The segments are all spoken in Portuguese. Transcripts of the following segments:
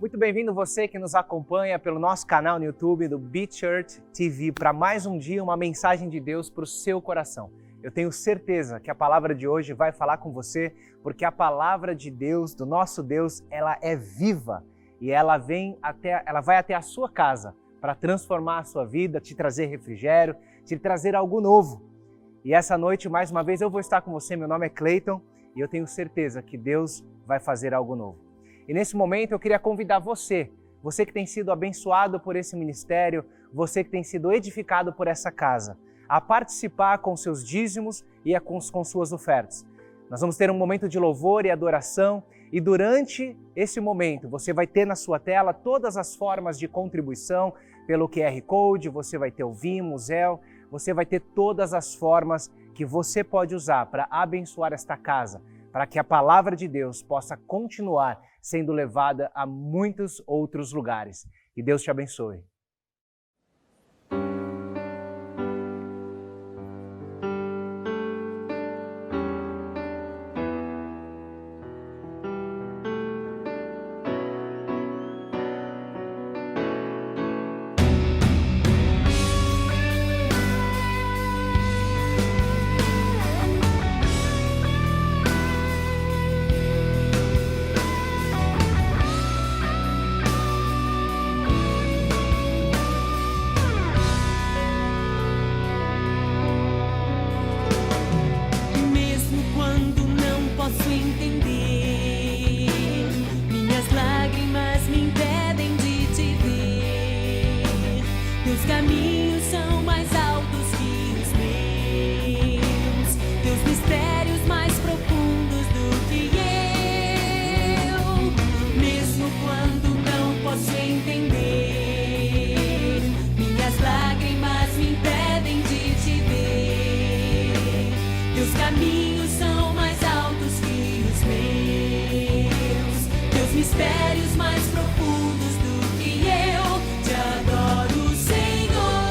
Muito bem-vindo você que nos acompanha pelo nosso canal no YouTube do Beat Church TV para mais um dia, uma mensagem de Deus para o seu coração. Eu tenho certeza que a palavra de hoje vai falar com você, porque a palavra de Deus, do nosso Deus, ela é viva e ela vai até a sua casa para transformar a sua vida, te trazer refrigério, te trazer algo novo. E essa noite, mais uma vez, eu vou estar com você. Meu nome é Cleiton e eu tenho certeza que Deus vai fazer algo novo. E nesse momento eu queria convidar você que tem sido abençoado por esse ministério, você que tem sido edificado por essa casa, a participar com seus dízimos e com suas ofertas. Nós vamos ter um momento de louvor e adoração e durante esse momento você vai ter na sua tela todas as formas de contribuição pelo QR Code, você vai ter o Vimo, o Zelle, você vai ter todas as formas que você pode usar para abençoar esta casa, para que a palavra de Deus possa continuar sendo levada a muitos outros lugares. Que Deus te abençoe. Mistérios mais profundos do que eu te adoro, Senhor.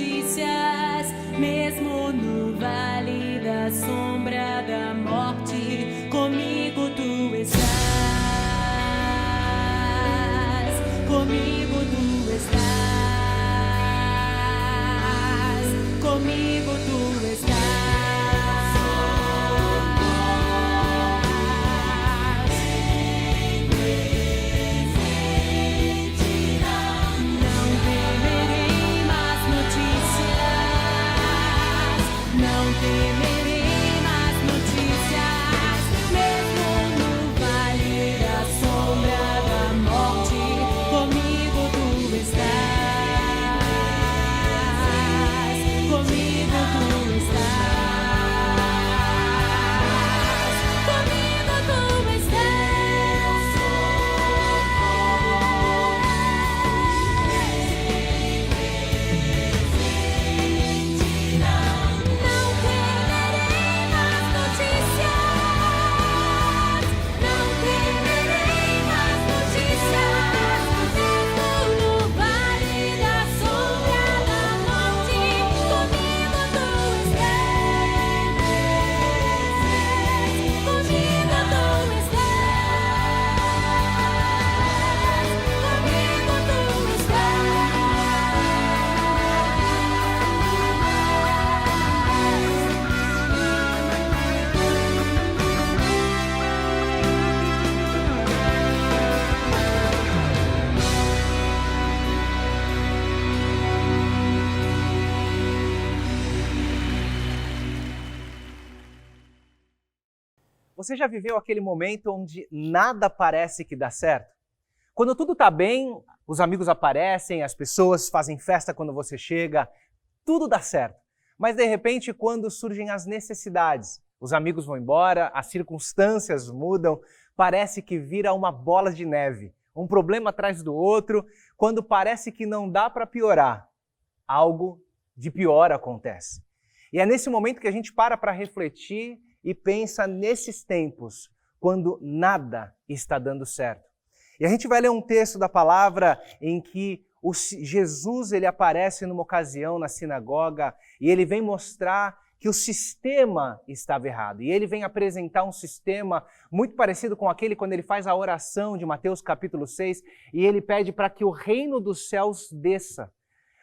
notícias, mesmo no vale da sombra da morte, comigo tu estás, comigo tu estás, comigo tu estás. Você já viveu aquele momento onde nada parece que dá certo? Quando tudo está bem, os amigos aparecem, as pessoas fazem festa quando você chega, tudo dá certo. Mas de repente, quando surgem as necessidades, os amigos vão embora, as circunstâncias mudam, parece que vira uma bola de neve, um problema atrás do outro, quando parece que não dá para piorar, algo de pior acontece. E é nesse momento que a gente para refletir e pensa nesses tempos, quando nada está dando certo. E a gente vai ler um texto da palavra em que Jesus ele aparece numa ocasião na sinagoga e ele vem mostrar que o sistema estava errado. E ele vem apresentar um sistema muito parecido com aquele quando ele faz a oração de Mateus capítulo 6 e ele pede para que o reino dos céus desça.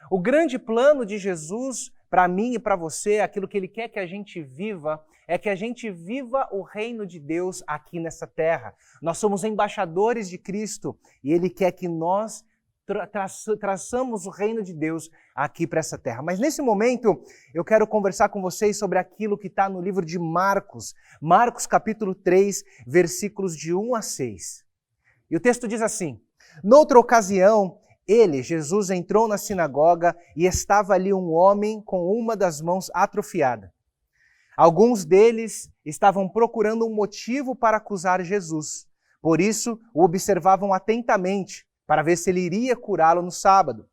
O grande plano de Jesus para mim e para você, aquilo que ele quer que a gente viva, é que a gente viva o reino de Deus aqui nessa terra. Nós somos embaixadores de Cristo e ele quer que nós traçamos o reino de Deus aqui para essa terra. Mas nesse momento, eu quero conversar com vocês sobre aquilo que está no livro de Marcos. Marcos capítulo 3, versículos de 1 a 6. E o texto diz assim: Noutra ocasião, ele, Jesus, entrou na sinagoga e estava ali um homem com uma das mãos atrofiada. Alguns deles estavam procurando um motivo para acusar Jesus. Por isso, o observavam atentamente, para ver se ele iria curá-lo no sábado.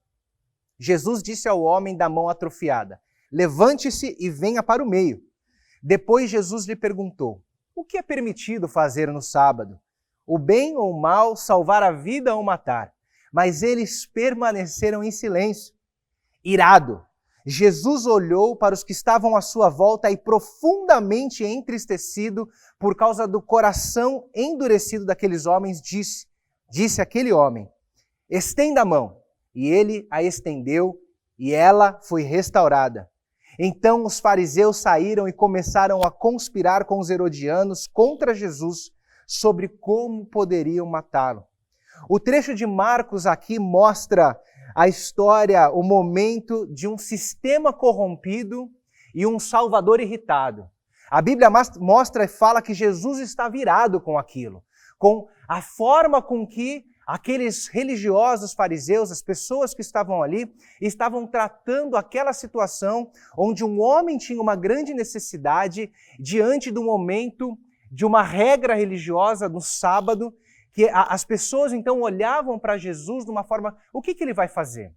Jesus disse ao homem da mão atrofiada: Levante-se e venha para o meio. Depois Jesus lhe perguntou: O que é permitido fazer no sábado? O bem ou o mal, salvar a vida ou matar? Mas eles permaneceram em silêncio. Irado, Jesus olhou para os que estavam à sua volta e, profundamente entristecido por causa do coração endurecido daqueles homens, disse àquele homem: Estenda a mão. E ele a estendeu e ela foi restaurada. Então os fariseus saíram e começaram a conspirar com os herodianos contra Jesus sobre como poderiam matá-lo. O trecho de Marcos aqui mostra a história, o momento de um sistema corrompido e um Salvador irritado. A Bíblia mostra e fala que Jesus está virado com aquilo, com a forma com que aqueles religiosos fariseus, as pessoas que estavam ali, estavam tratando aquela situação onde um homem tinha uma grande necessidade diante do momento de uma regra religiosa no sábado, que as pessoas então olhavam para Jesus de uma forma, o que ele vai fazer?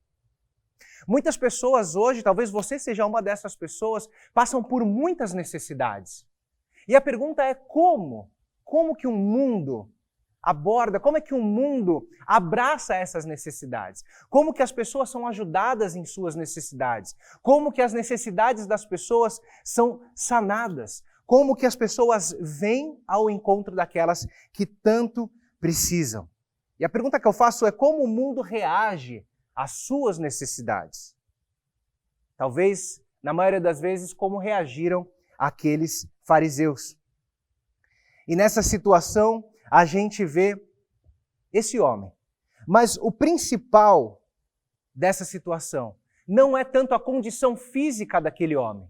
Muitas pessoas hoje, talvez você seja uma dessas pessoas, passam por muitas necessidades. E a pergunta é como? Como que um mundo aborda, como é que o mundo abraça essas necessidades, como que as pessoas são ajudadas em suas necessidades, como que as necessidades das pessoas são sanadas, como que as pessoas vêm ao encontro daquelas que tanto precisam. E a pergunta que eu faço é como o mundo reage às suas necessidades? Talvez, na maioria das vezes, como reagiram aqueles fariseus. E nessa situação, a gente vê esse homem. Mas o principal dessa situação não é tanto a condição física daquele homem,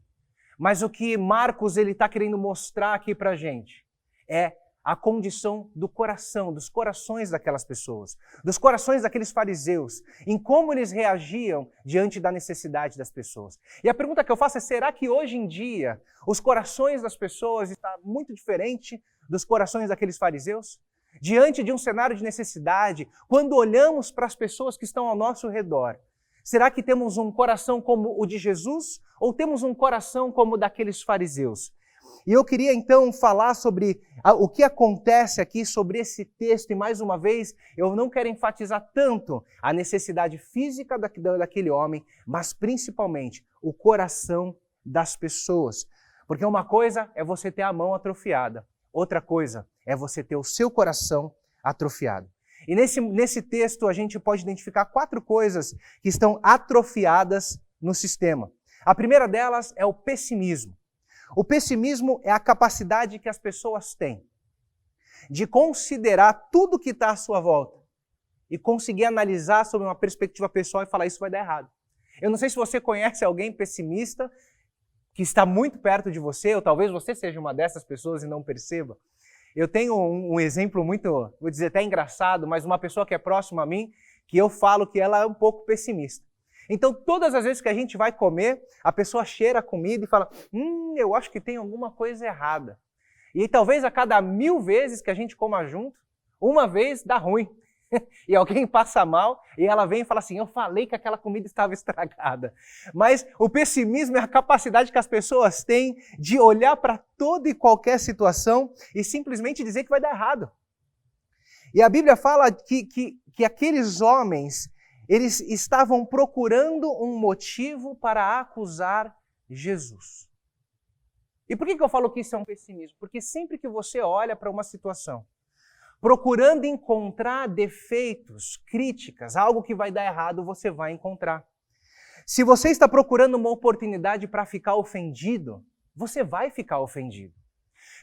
mas o que Marcos está querendo mostrar aqui para a gente é a condição do coração, dos corações daquelas pessoas, dos corações daqueles fariseus, em como eles reagiam diante da necessidade das pessoas. E a pergunta que eu faço é, será que hoje em dia os corações das pessoas estão muito diferentes dos corações daqueles fariseus? Diante de um cenário de necessidade, quando olhamos para as pessoas que estão ao nosso redor, será que temos um coração como o de Jesus ou temos um coração como o daqueles fariseus? E eu queria então falar sobre o que acontece aqui sobre esse texto, e mais uma vez, eu não quero enfatizar tanto a necessidade física daquele homem, mas principalmente o coração das pessoas. Porque uma coisa é você ter a mão atrofiada, outra coisa é você ter o seu coração atrofiado. E nesse texto a gente pode identificar 4 coisas que estão atrofiadas no sistema. A primeira delas é o pessimismo. O pessimismo é a capacidade que as pessoas têm de considerar tudo que está à sua volta e conseguir analisar sob uma perspectiva pessoal e falar, isso vai dar errado. Eu não sei se você conhece alguém pessimista que está muito perto de você, ou talvez você seja uma dessas pessoas e não perceba. Eu tenho um exemplo muito, vou dizer até engraçado, mas uma pessoa que é próxima a mim, que eu falo que ela é um pouco pessimista. Então, todas as vezes que a gente vai comer, a pessoa cheira a comida e fala, eu acho que tem alguma coisa errada. E talvez a cada 1000 vezes que a gente coma junto, uma vez dá ruim. E alguém passa mal e ela vem e fala assim, eu falei que aquela comida estava estragada. Mas o pessimismo é a capacidade que as pessoas têm de olhar para toda e qualquer situação e simplesmente dizer que vai dar errado. E a Bíblia fala que aqueles homens, eles estavam procurando um motivo para acusar Jesus. E por que eu falo que isso é um pessimismo? Porque sempre que você olha para uma situação, procurando encontrar defeitos, críticas, algo que vai dar errado, você vai encontrar. Se você está procurando uma oportunidade para ficar ofendido, você vai ficar ofendido.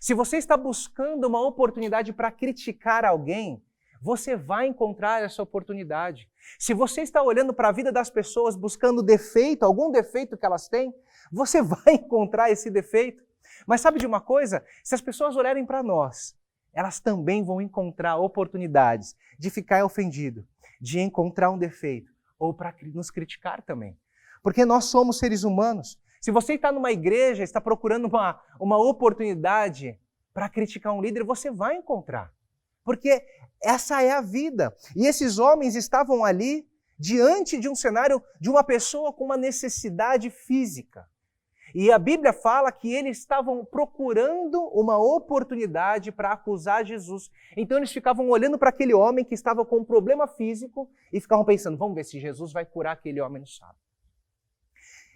Se você está buscando uma oportunidade para criticar alguém, você vai encontrar essa oportunidade. Se você está olhando para a vida das pessoas buscando defeito, algum defeito que elas têm, você vai encontrar esse defeito. Mas sabe de uma coisa? Se as pessoas olharem para nós, elas também vão encontrar oportunidades de ficar ofendido, de encontrar um defeito, ou para nos criticar também. Porque nós somos seres humanos. Se você está numa igreja, está procurando uma oportunidade para criticar um líder, você vai encontrar. Porque essa é a vida. E esses homens estavam ali diante de um cenário de uma pessoa com uma necessidade física. E a Bíblia fala que eles estavam procurando uma oportunidade para acusar Jesus. Então eles ficavam olhando para aquele homem que estava com um problema físico e ficavam pensando, vamos ver se Jesus vai curar aquele homem no sábado.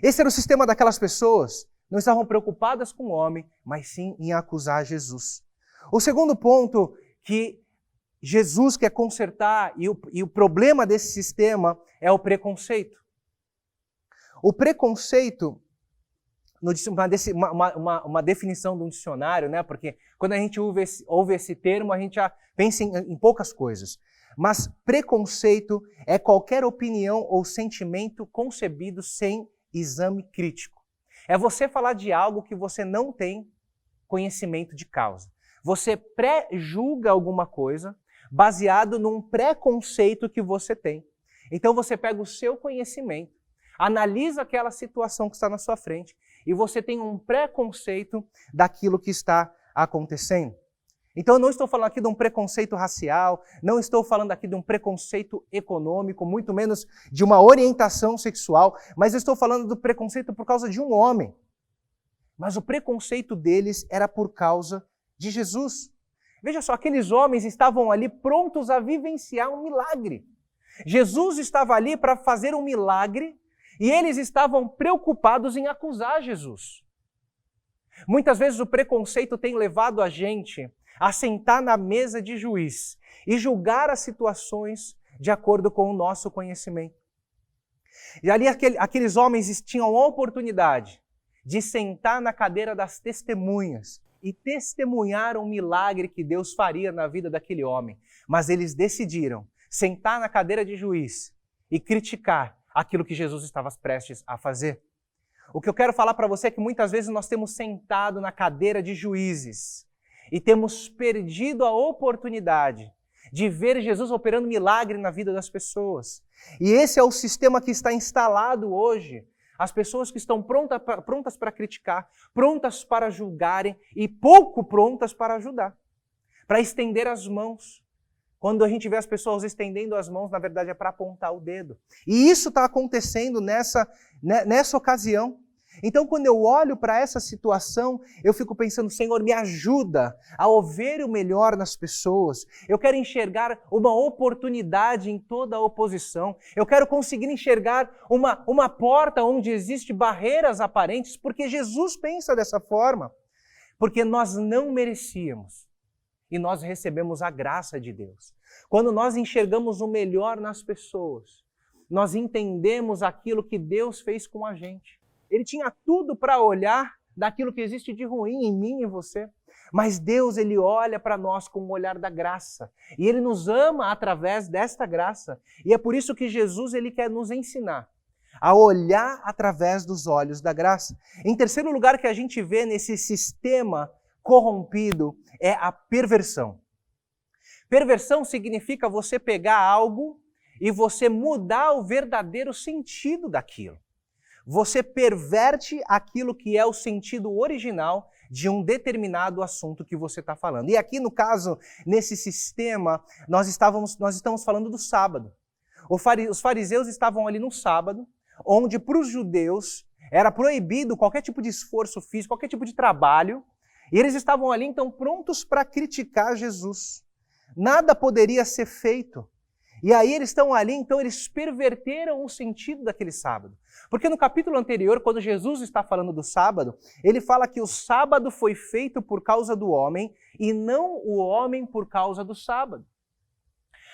Esse era o sistema daquelas pessoas. Não estavam preocupadas com o homem, mas sim em acusar Jesus. O segundo ponto que Jesus quer consertar e o problema desse sistema é o preconceito. O preconceito, uma definição de um dicionário, né? Porque quando a gente ouve esse termo, a gente já pensa em poucas coisas. Mas preconceito é qualquer opinião ou sentimento concebido sem exame crítico. É você falar de algo que você não tem conhecimento de causa. Você pré-julga alguma coisa baseado num preconceito que você tem. Então você pega o seu conhecimento, analisa aquela situação que está na sua frente e você tem um preconceito daquilo que está acontecendo. Então eu não estou falando aqui de um preconceito racial, não estou falando aqui de um preconceito econômico, muito menos de uma orientação sexual, mas eu estou falando do preconceito por causa de um homem. Mas o preconceito deles era por causa de Jesus. Veja só, aqueles homens estavam ali prontos a vivenciar um milagre. Jesus estava ali para fazer um milagre e eles estavam preocupados em acusar Jesus. Muitas vezes o preconceito tem levado a gente a sentar na mesa de juiz e julgar as situações de acordo com o nosso conhecimento. E ali aqueles homens tinham a oportunidade de sentar na cadeira das testemunhas e testemunhar um milagre que Deus faria na vida daquele homem. Mas eles decidiram sentar na cadeira de juiz e criticar aquilo que Jesus estava prestes a fazer. O que eu quero falar para você é que muitas vezes nós temos sentado na cadeira de juízes e temos perdido a oportunidade de ver Jesus operando milagre na vida das pessoas. E esse é o sistema que está instalado hoje. As pessoas que estão prontas para criticar, prontas para julgarem e pouco prontas para ajudar, para estender as mãos. Quando a gente vê as pessoas estendendo as mãos, na verdade é para apontar o dedo. E isso está acontecendo nessa ocasião. Então, quando eu olho para essa situação, eu fico pensando, Senhor, me ajuda a ver o melhor nas pessoas. Eu quero enxergar uma oportunidade em toda a oposição. Eu quero conseguir enxergar uma porta onde existem barreiras aparentes, porque Jesus pensa dessa forma. Porque nós não merecíamos e nós recebemos a graça de Deus. Quando nós enxergamos o melhor nas pessoas, nós entendemos aquilo que Deus fez com a gente. Ele tinha tudo para olhar daquilo que existe de ruim em mim e em você. Mas Deus, Ele olha para nós com o olhar da graça. E Ele nos ama através desta graça. E é por isso que Jesus, Ele quer nos ensinar a olhar através dos olhos da graça. Em terceiro lugar que a gente vê nesse sistema corrompido é a perversão. Perversão significa você pegar algo e você mudar o verdadeiro sentido daquilo. Você perverte aquilo que é o sentido original de um determinado assunto que você está falando. E aqui, no caso, nesse sistema, nós estamos falando do sábado. Os fariseus estavam ali no sábado, onde para os judeus era proibido qualquer tipo de esforço físico, qualquer tipo de trabalho, e eles estavam ali, então, prontos para criticar Jesus. Nada poderia ser feito. E aí eles estão ali, então eles perverteram o sentido daquele sábado. Porque no capítulo anterior, quando Jesus está falando do sábado, ele fala que o sábado foi feito por causa do homem e não o homem por causa do sábado.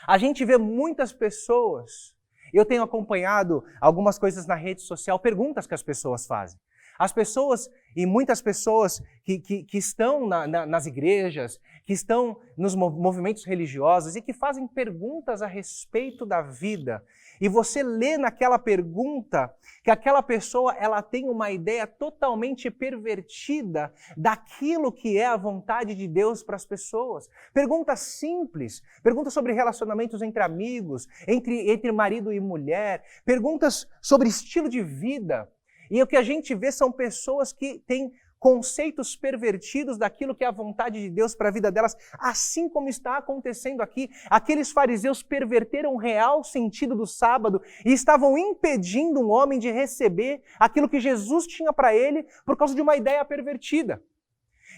A gente vê muitas pessoas, eu tenho acompanhado algumas coisas na rede social, perguntas que as pessoas fazem. As pessoas, e muitas pessoas que estão nas igrejas, que estão nos movimentos religiosos e que fazem perguntas a respeito da vida. E você lê naquela pergunta que aquela pessoa ela tem uma ideia totalmente pervertida daquilo que é a vontade de Deus para as pessoas. Perguntas simples, perguntas sobre relacionamentos entre amigos, entre marido e mulher, perguntas sobre estilo de vida. E o que a gente vê são pessoas que têm conceitos pervertidos daquilo que é a vontade de Deus para a vida delas, assim como está acontecendo aqui. Aqueles fariseus perverteram o real sentido do sábado e estavam impedindo um homem de receber aquilo que Jesus tinha para ele por causa de uma ideia pervertida.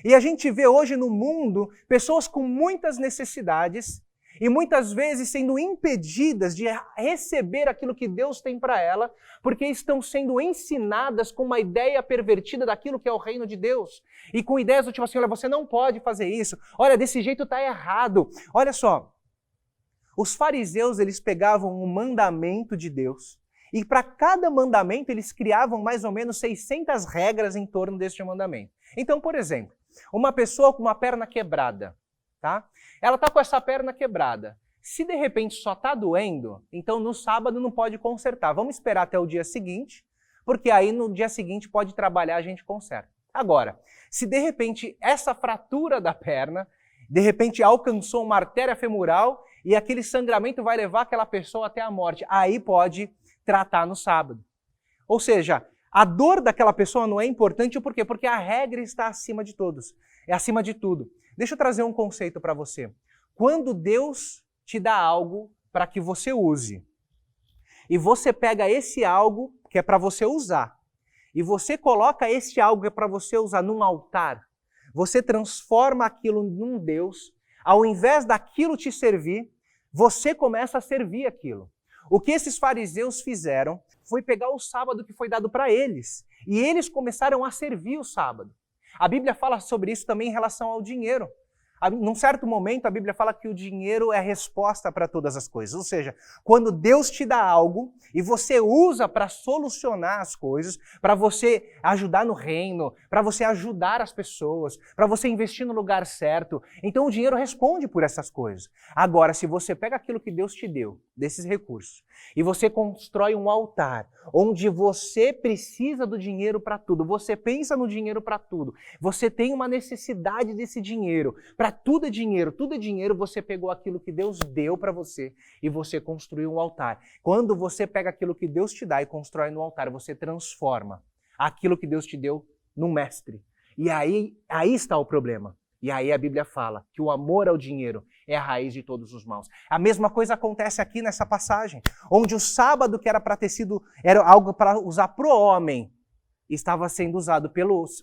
E a gente vê hoje no mundo pessoas com muitas necessidades e muitas vezes sendo impedidas de receber aquilo que Deus tem para ela, porque estão sendo ensinadas com uma ideia pervertida daquilo que é o reino de Deus. E com ideias do tipo assim, olha, você não pode fazer isso, olha, desse jeito está errado. Olha só, os fariseus, eles pegavam um mandamento de Deus, e para cada mandamento eles criavam mais ou menos 600 regras em torno deste mandamento. Então, por exemplo, uma pessoa com uma perna quebrada, tá? Ela está com essa perna quebrada. Se de repente só está doendo, então no sábado não pode consertar. Vamos esperar até o dia seguinte, porque aí no dia seguinte pode trabalhar, a gente conserta. Agora, se de repente essa fratura da perna, de repente alcançou uma artéria femoral e aquele sangramento vai levar aquela pessoa até a morte, aí pode tratar no sábado. Ou seja, a dor daquela pessoa não é importante, por quê? Porque a regra está acima de todos, é acima de tudo. Deixa eu trazer um conceito para você. Quando Deus te dá algo para que você use, e você pega esse algo que é para você usar, e você coloca esse algo que é para você usar num altar, você transforma aquilo num Deus, Ao invés daquilo te servir, você começa a servir aquilo. O que esses fariseus fizeram foi pegar o sábado que foi dado para eles, e eles começaram a servir o sábado. A Bíblia fala sobre isso também em relação ao dinheiro. Num certo momento, a Bíblia fala que o dinheiro é a resposta para todas as coisas. Ou seja, quando Deus te dá algo e você usa para solucionar as coisas, para você ajudar no reino, para você ajudar as pessoas, para você investir no lugar certo, então o dinheiro responde por essas coisas. Agora, se você pega aquilo que Deus te deu, desses recursos, e você constrói um altar onde você precisa do dinheiro para tudo, você pensa no dinheiro para tudo, você tem uma necessidade desse dinheiro, para tudo é dinheiro, você pegou aquilo que Deus deu para você e você construiu um altar. Quando você pega aquilo que Deus te dá e constrói no altar, você transforma aquilo que Deus te deu num mestre. E aí está o problema. E aí a Bíblia fala que o amor ao dinheiro é a raiz de todos os males. A mesma coisa acontece aqui nessa passagem, onde o sábado que era para ter sido, era algo para usar pro homem, estava sendo usado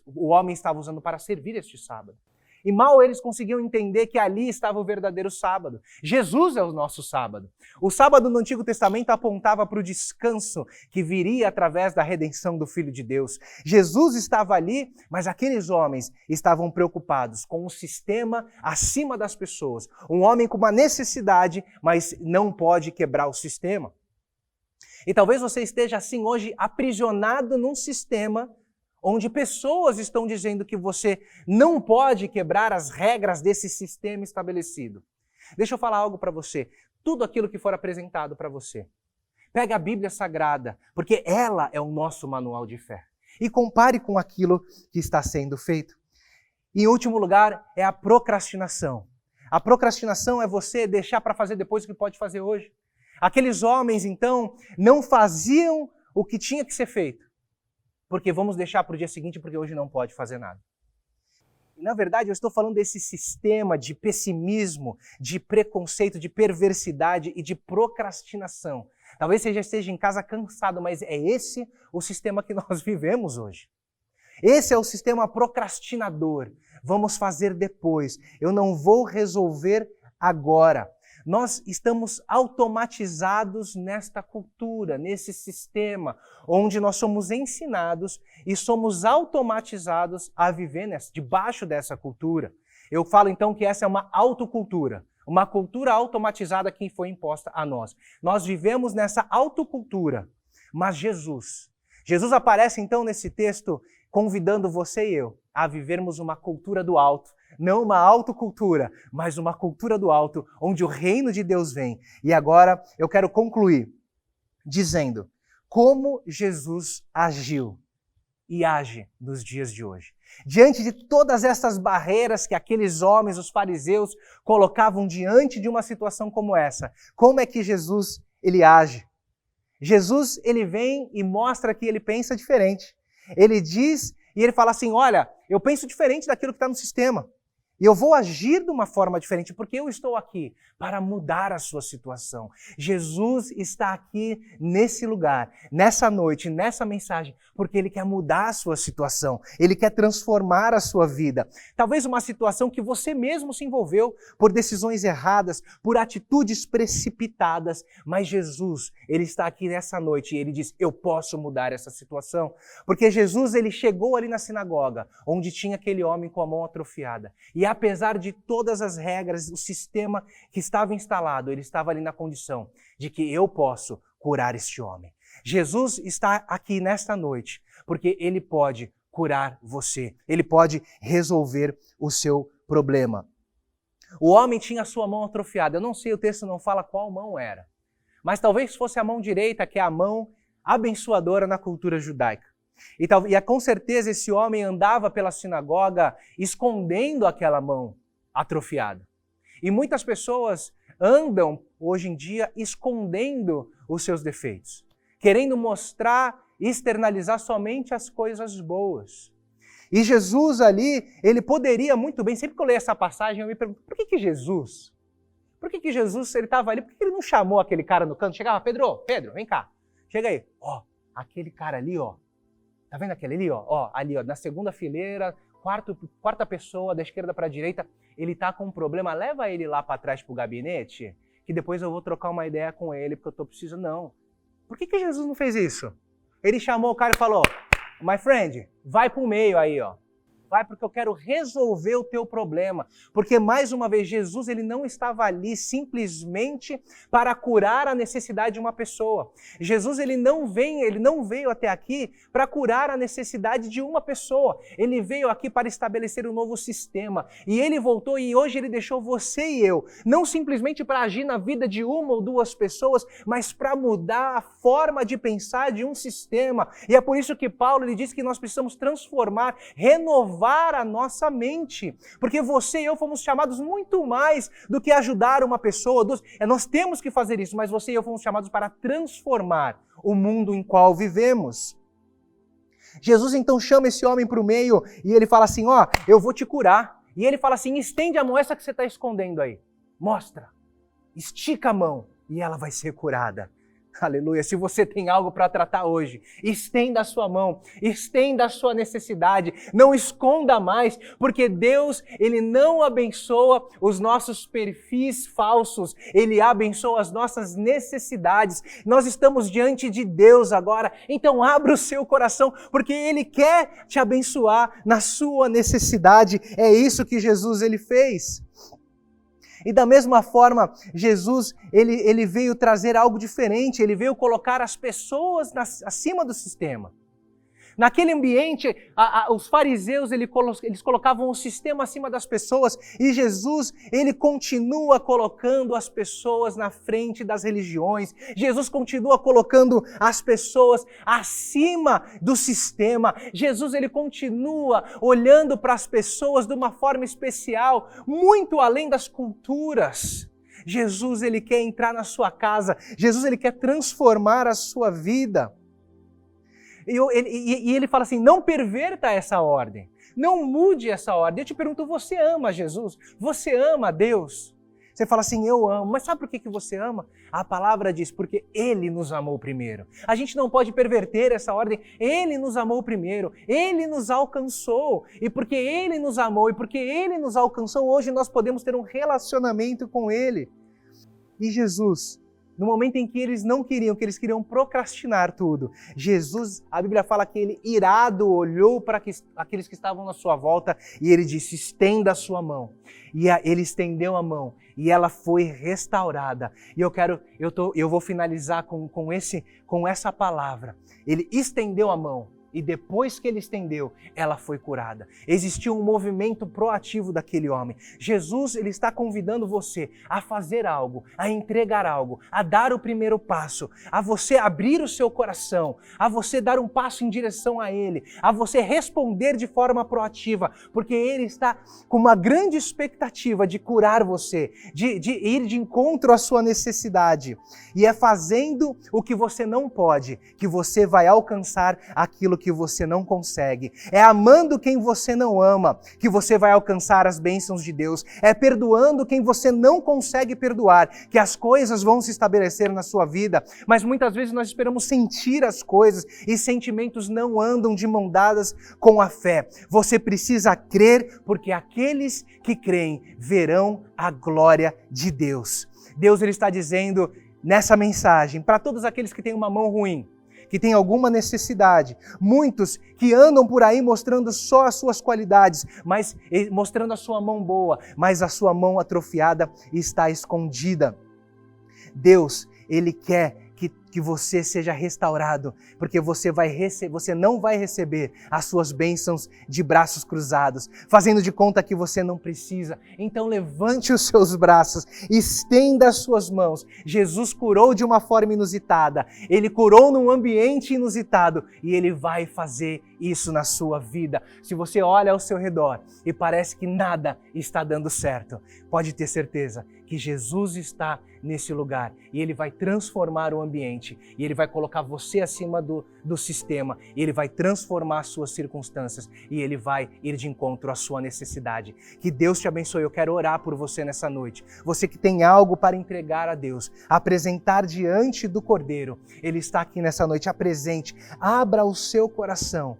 o homem estava usando para servir este sábado. E mal eles conseguiam entender que ali estava o verdadeiro sábado. Jesus é o nosso sábado. O sábado no Antigo Testamento apontava para o descanso que viria através da redenção do Filho de Deus. Jesus estava ali, mas aqueles homens estavam preocupados com um sistema acima das pessoas. Um homem com uma necessidade, mas não pode quebrar o sistema. E talvez você esteja assim hoje aprisionado num sistema onde pessoas estão dizendo que você não pode quebrar as regras desse sistema estabelecido. Deixa eu falar algo para você. Tudo aquilo que for apresentado para você, pega a Bíblia Sagrada, porque ela é o nosso manual de fé. E compare com aquilo que está sendo feito. E, em último lugar, é a procrastinação. A procrastinação é você deixar para fazer depois o que pode fazer hoje. Aqueles homens, então, não faziam o que tinha que ser feito. Porque vamos deixar para o dia seguinte, porque hoje não pode fazer nada. E, na verdade, eu estou falando desse sistema de pessimismo, de preconceito, de perversidade e de procrastinação. Talvez você já esteja em casa cansado, mas é esse o sistema que nós vivemos hoje. Esse é o sistema procrastinador. Vamos fazer depois. Eu não vou resolver agora. Nós estamos automatizados nesta cultura, nesse sistema, onde nós somos ensinados e somos automatizados a viver debaixo dessa cultura. Eu falo então que essa é uma autocultura, uma cultura automatizada que foi imposta a nós. Nós vivemos nessa autocultura, mas Jesus aparece então nesse texto convidando você e eu a vivermos uma cultura do alto. Não uma autocultura, mas uma cultura do alto, onde o reino de Deus vem. E agora eu quero concluir dizendo como Jesus agiu e age nos dias de hoje. Diante de todas essas barreiras que aqueles homens, os fariseus, colocavam diante de uma situação como essa, como é que Jesus ele age? Jesus ele vem e mostra que ele pensa diferente. Ele diz e ele fala assim, olha, eu penso diferente daquilo que está no sistema. E eu vou agir de uma forma diferente, porque eu estou aqui para mudar a sua situação. Jesus está aqui nesse lugar, nessa noite, nessa mensagem, porque Ele quer mudar a sua situação. Ele quer transformar a sua vida. Talvez uma situação que você mesmo se envolveu por decisões erradas, por atitudes precipitadas. Mas Jesus, Ele está aqui nessa noite e Ele diz, eu posso mudar essa situação. Porque Jesus, Ele chegou ali na sinagoga, onde tinha aquele homem com a mão atrofiada. E apesar de todas as regras, o sistema que estava instalado, ele estava ali na condição de que eu posso curar este homem. Jesus está aqui nesta noite porque ele pode curar você. Ele pode resolver o seu problema. O homem tinha a sua mão atrofiada. Eu não sei, o texto não fala qual mão era. Mas talvez fosse a mão direita, que é a mão abençoadora na cultura judaica. E com certeza esse homem andava pela sinagoga escondendo aquela mão atrofiada. E muitas pessoas andam hoje em dia escondendo os seus defeitos, querendo mostrar, externalizar somente as coisas boas. E Jesus ali, ele poderia muito bem, sempre que eu leio essa passagem eu me pergunto, por que Jesus, ele estava ali, por que ele não chamou aquele cara no canto? Chegava, Pedro, vem cá, chega aí, aquele cara ali, tá vendo aquele ali, ali, na segunda fileira, quarta pessoa, da esquerda para a direita, ele está com um problema, leva ele lá para trás para o gabinete, que depois eu vou trocar uma ideia com ele, porque eu estou precisando. Não. Por que Jesus não fez isso? Ele chamou o cara e falou, my friend, vai para o meio aí, ó. Vai porque eu quero resolver o teu problema. Porque, mais uma vez, Jesus ele não estava ali simplesmente para curar a necessidade de uma pessoa. Jesus ele não veio até aqui para curar a necessidade de uma pessoa. Ele veio aqui para estabelecer um novo sistema. E ele voltou e hoje ele deixou você e eu, não simplesmente para agir na vida de uma ou duas pessoas, mas para mudar a forma de pensar de um sistema. E é por isso que Paulo ele diz que nós precisamos transformar, renovar a nossa mente, porque você e eu fomos chamados muito mais do que ajudar uma pessoa, nós temos que fazer isso, mas você e eu fomos chamados para transformar o mundo em qual vivemos. Jesus então chama esse homem para o meio e ele fala assim, ó, eu vou te curar. E ele fala assim, estende a mão, essa que você está escondendo aí, mostra, estica a mão e ela vai ser curada. Aleluia, se você tem algo para tratar hoje, estenda a sua mão, estenda a sua necessidade, não esconda mais, porque Deus, Ele não abençoa os nossos perfis falsos, Ele abençoa as nossas necessidades. Nós estamos diante de Deus agora, então abra o seu coração, porque Ele quer te abençoar na sua necessidade. É isso que Jesus Ele fez. E da mesma forma, Jesus, ele veio trazer algo diferente, ele veio colocar as pessoas acima do sistema. Naquele ambiente, os fariseus, eles colocavam o sistema acima das pessoas, e Jesus, ele continua colocando as pessoas na frente das religiões. Jesus continua colocando as pessoas acima do sistema. Jesus, ele continua olhando para as pessoas de uma forma especial, muito além das culturas. Jesus, ele quer entrar na sua casa. Jesus, ele quer transformar a sua vida. E ele fala assim, não perverta essa ordem, não mude essa ordem. Eu te pergunto, você ama Jesus? Você ama Deus? Você fala assim, eu amo, mas sabe por que você ama? A palavra diz, porque Ele nos amou primeiro. A gente não pode perverter essa ordem, Ele nos amou primeiro, Ele nos alcançou. E porque Ele nos amou e porque Ele nos alcançou, hoje nós podemos ter um relacionamento com Ele. E Jesus, no momento em que eles não queriam, que eles queriam procrastinar tudo, Jesus, a Bíblia fala que ele, irado, olhou para aqueles que estavam na sua volta e ele disse, estenda a sua mão. E ele estendeu a mão e ela foi restaurada. E eu vou finalizar com essa palavra. Ele estendeu a mão. E depois que ele estendeu, ela foi curada. Existiu um movimento proativo daquele homem. Jesus, ele está convidando você a fazer algo, a entregar algo, a dar o primeiro passo, a você abrir o seu coração, a você dar um passo em direção a Ele, a você responder de forma proativa, porque Ele está com uma grande expectativa de curar você, de ir de encontro à sua necessidade. E é fazendo o que você não pode, que você vai alcançar aquilo que você não consegue. É amando quem você não ama que você vai alcançar as bênçãos de Deus. É perdoando quem você não consegue perdoar que as coisas vão se estabelecer na sua vida. Mas muitas vezes nós esperamos sentir as coisas e sentimentos não andam de mão dadas com a fé. Você precisa crer, porque aqueles que creem verão a glória de Deus. Deus, ele está dizendo nessa mensagem para todos aqueles que têm uma mão ruim, que tem alguma necessidade, muitos que andam por aí mostrando só as suas qualidades, mas mostrando a sua mão boa, mas a sua mão atrofiada está escondida. Deus, ele quer que você seja restaurado, porque você não vai receber as suas bênçãos de braços cruzados, fazendo de conta que você não precisa. Então levante os seus braços, estenda as suas mãos. Jesus curou de uma forma inusitada, Ele curou num ambiente inusitado e Ele vai fazer isso na sua vida. Se você olha ao seu redor e parece que nada está dando certo, pode ter certeza que Jesus está nesse lugar e Ele vai transformar o ambiente e Ele vai colocar você acima do sistema e Ele vai transformar as suas circunstâncias e Ele vai ir de encontro à sua necessidade. Que Deus te abençoe. Eu quero orar por você nessa noite. Você que tem algo para entregar a Deus, apresentar diante do Cordeiro, Ele está aqui nessa noite. Apresente, abra o seu coração.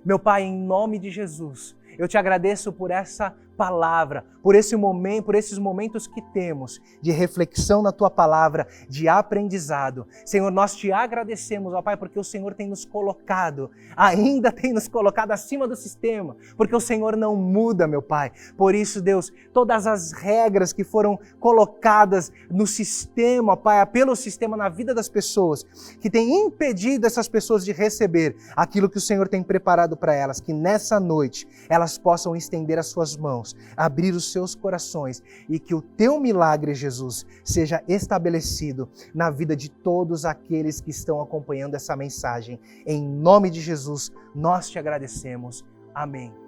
Meu Pai, em nome de Jesus, Eu te agradeço por essa palavra, por esse momento, por esses momentos que temos de reflexão na tua palavra, de aprendizado. Senhor, nós te agradecemos, ó Pai, porque o Senhor tem nos colocado, ainda tem nos colocado acima do sistema, porque o Senhor não muda, meu Pai. Por isso, Deus, todas as regras que foram colocadas no sistema, ó Pai, pelo sistema na vida das pessoas, que tem impedido essas pessoas de receber aquilo que o Senhor tem preparado para elas, que nessa noite elas possam estender as suas mãos, abrir os seus corações e que o teu milagre, Jesus, seja estabelecido na vida de todos aqueles que estão acompanhando essa mensagem. Em nome de Jesus, nós te agradecemos. Amém.